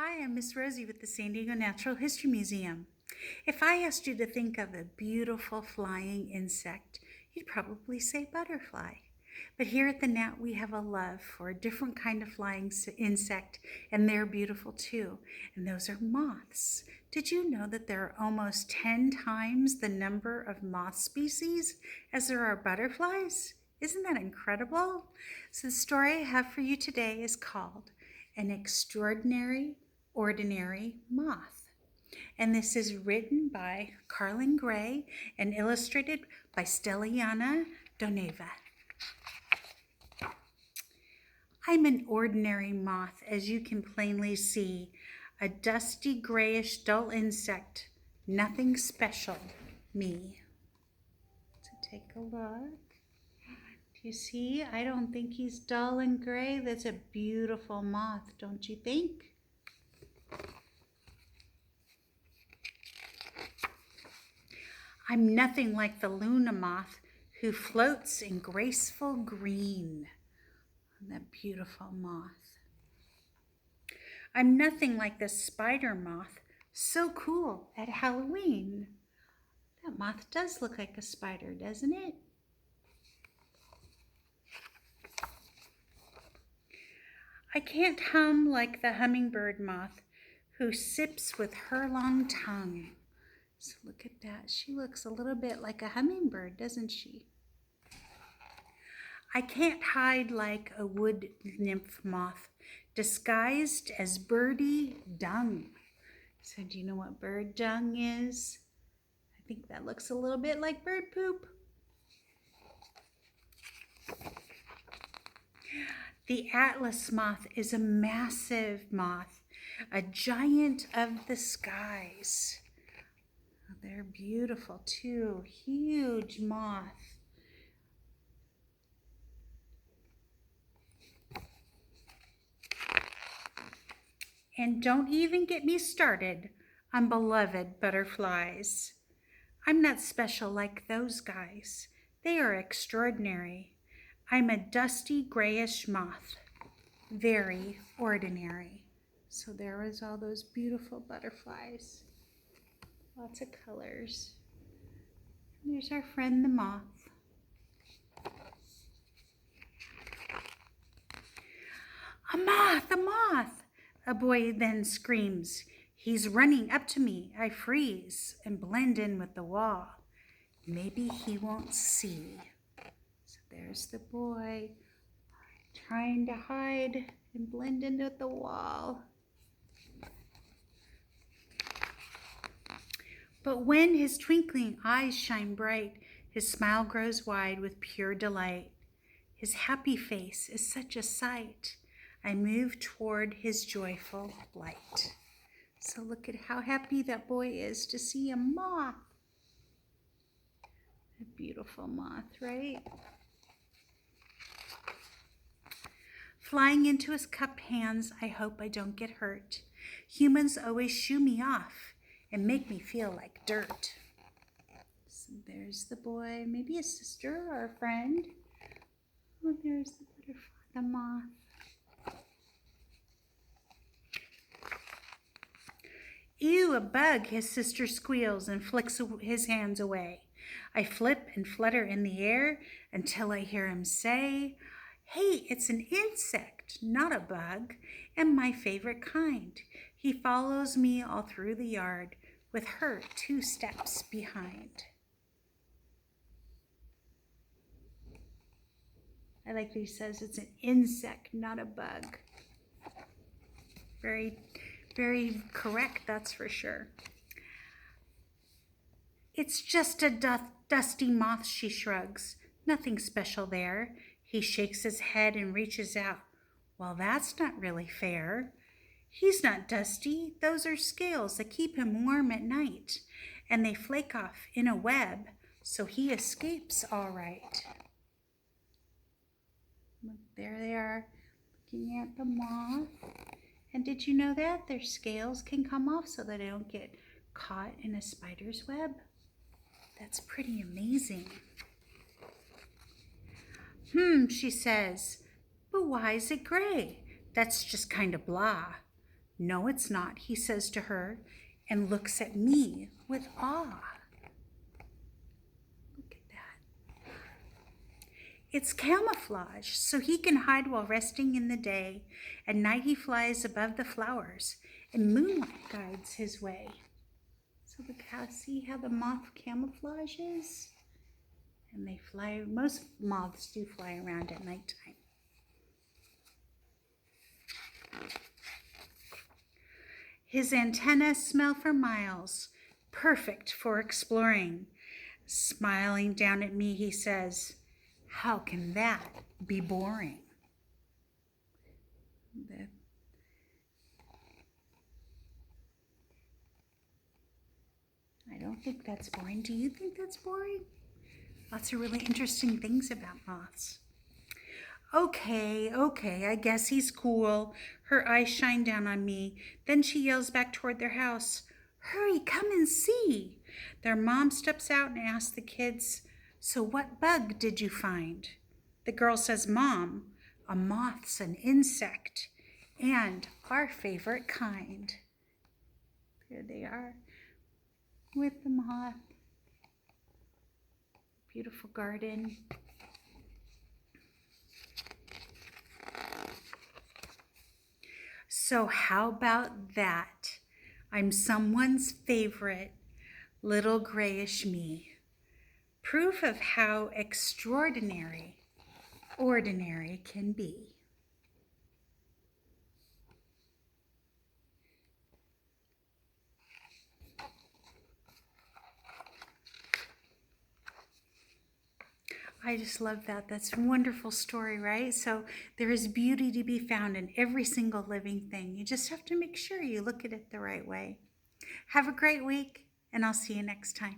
Hi, I'm Miss Rosie with the San Diego Natural History Museum. If I asked you to think of a beautiful flying insect, you'd probably say butterfly. But here at the Nat, we have a love for a different kind of flying insect, and they're beautiful too, and those are moths. Did you know that there are almost 10 times the number of moth species as there are butterflies? Isn't that incredible? So the story I have for you today is called An Extraordinary Ordinary Moth. And this is written by Karlin Gray and illustrated by Steliyana Doneva. I'm an ordinary moth, as you can plainly see, a dusty grayish dull insect, nothing special, me. So take a look. Do you see? I don't think he's dull and gray. That's a beautiful moth, don't you think? I'm nothing like the Luna moth who floats in graceful green. That beautiful moth. I'm nothing like the spider moth, so cool at Halloween. That moth does look like a spider, doesn't it? I can't hum like the hummingbird moth who sips with her long tongue. So look at that. She looks a little bit like a hummingbird, doesn't she? I can't hide like a wood nymph moth, disguised as birdie dung. So do you know what bird dung is? I think that looks a little bit like bird poop. The atlas moth is a massive moth, a giant of the skies. They're beautiful too, huge moth. And don't even get me started on beloved butterflies. I'm not special like those guys. They are extraordinary. I'm a dusty grayish moth, very ordinary. So there was all those beautiful butterflies. Lots of colors. And there's our friend the moth. A moth, a moth! A boy then screams. He's running up to me. I freeze and blend in with the wall. Maybe he won't see. So there's the boy trying to hide and blend into the wall. But when his twinkling eyes shine bright, his smile grows wide with pure delight. His happy face is such a sight. I move toward his joyful light. So look at how happy that boy is to see a moth. A beautiful moth, right? Flying into his cupped hands, I hope I don't get hurt. Humans always shoo me off and make me feel like dirt. So there's the boy, maybe a sister or a friend. Oh, there's the butterfly, the moth. Ew, a bug, his sister squeals and flicks his hands away. I flip and flutter in the air until I hear him say, hey, it's an insect, not a bug, and my favorite kind. He follows me all through the yard with her 2 steps behind. I like that he says it's an insect, not a bug. Very, very correct, that's for sure. It's just a dusty moth, she shrugs. Nothing special there. He shakes his head and reaches out. Well, that's not really fair. He's not dusty. Those are scales that keep him warm at night, and they flake off in a web, so he escapes all right. Look, there they are, looking at the moth. And did you know that their scales can come off so that they don't get caught in a spider's web? That's pretty amazing. She says, but why is it gray? That's just kind of blah. No, it's not, he says to her, and looks at me with awe. Look at that. It's camouflage, so he can hide while resting in the day. At night he flies above the flowers, and moonlight guides his way. So look how, see how the moth camouflages? And they fly, most moths do fly around at nighttime. His antennas smell for miles, perfect for exploring. Smiling down at me, he says, how can that be boring? I don't think that's boring. Do you think that's boring? Lots of really interesting things about moths. Okay, I guess he's cool. Her eyes shine down on me. Then she yells back toward their house, hurry, come and see. Their mom steps out and asks the kids, so what bug did you find? The girl says, Mom, a moth's an insect and our favorite kind. There they are with the moth. Beautiful garden. So how about that? I'm someone's favorite, little grayish me. Proof of how extraordinary ordinary can be. I just love that. That's a wonderful story, right? So there is beauty to be found in every single living thing. You just have to make sure you look at it the right way. Have a great week, and I'll see you next time.